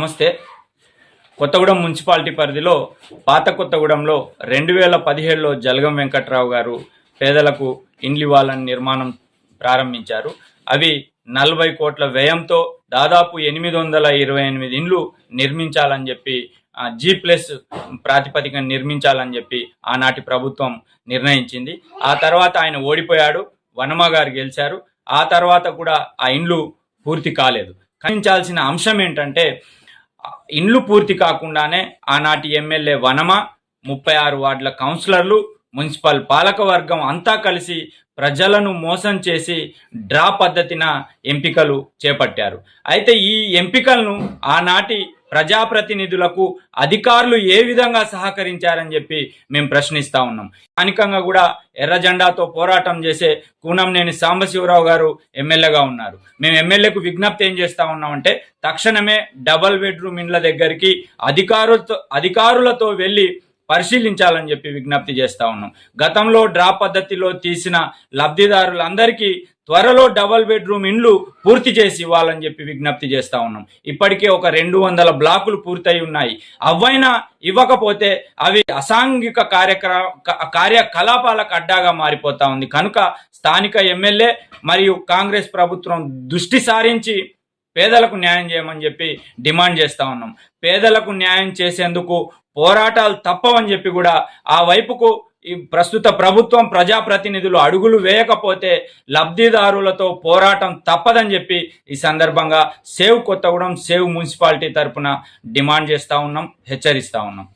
నమస్తే. కొత్తగూడెం మున్సిపాలిటీ పరిధిలో పాత కొత్తగూడెంలో 2017లో జలగం వెంకట్రావు గారు పేదలకు ఇండ్లు ఇవ్వాలని నిర్మాణం ప్రారంభించారు. అవి 40 కోట్ల వ్యయంతో దాదాపు 828 ఇండ్లు నిర్మించాలని చెప్పి G+ ప్రాతిపదికన నిర్మించాలని చెప్పి ఆనాటి ప్రభుత్వం నిర్ణయించింది. ఆ తర్వాత ఆయన ఓడిపోయాడు, వనమ గారు గెలిచారు. ఆ తర్వాత కూడా ఆ ఇండ్లు పూర్తి కాలేదు. గమనించాల్సిన అంశం ఏంటంటే, ఇండ్లు పూర్తి కాకుండానే ఆనాటి ఎమ్మెల్యే వనమ, 36 వార్డుల కౌన్సిలర్లు, మున్సిపల్ పాలకవర్గం అంతా కలిసి ప్రజలను మోసం చేసి డ్రా పద్ధతిన ఎంపికలు చేపట్టారు. అయితే ఈ ఎంపికలను ఆనాటి ప్రజాప్రతినిధులకు అధికారులు ఏ విధంగా సహకరించారని చెప్పి మేము ప్రశ్నిస్తా ఉన్నాం. స్థానికంగా కూడా ఎర్ర జెండాతో పోరాటం చేసే కూనంనేని సాంబశివరావు గారు ఎమ్మెల్యేగా ఉన్నారు. మేము ఎమ్మెల్యేకు విజ్ఞప్తి ఏం చేస్తా ఉన్నామంటే, తక్షణమే డబల్ బెడ్రూమ్ ఇండ్ల దగ్గరికి అధికారులతో వెళ్ళి పరిశీలించాలని చెప్పి విజ్ఞప్తి చేస్తా ఉన్నాం. గతంలో డ్రా పద్ధతిలో తీసిన లబ్ధిదారులందరికీ త్వరలో డబల్ బెడ్రూమ్ ఇండ్లు పూర్తి చేసి ఇవ్వాలని చెప్పి విజ్ఞప్తి చేస్తా ఉన్నాం. ఇప్పటికే ఒక 200 బ్లాకులు పూర్తయి ఉన్నాయి. అవైనా ఇవ్వకపోతే అవి అసాంఘిక కార్యకలాపాలకు అడ్డాగా మారిపోతా ఉంది. కనుక స్థానిక ఎమ్మెల్యే మరియు కాంగ్రెస్ ప్రభుత్వం దృష్టి సారించి పేదలకు న్యాయం చేయమని చెప్పి డిమాండ్ చేస్తా ఉన్నాం. పేదలకు న్యాయం చేసేందుకు పోరాటాలు తప్పవని చెప్పి కూడా ఆ వైపుకు ఈ ప్రస్తుత ప్రభుత్వం ప్రజాప్రతినిధులు అడుగులు వేయకపోతే లబ్ధిదారులతో పోరాటం తప్పదని చెప్పి ఈ సందర్భంగా సేవ్ కొత్తగూడెం, సేవ్ మున్సిపాలిటీ తరపున డిమాండ్ చేస్తా ఉన్నాం, హెచ్చరిస్తా ఉన్నాం.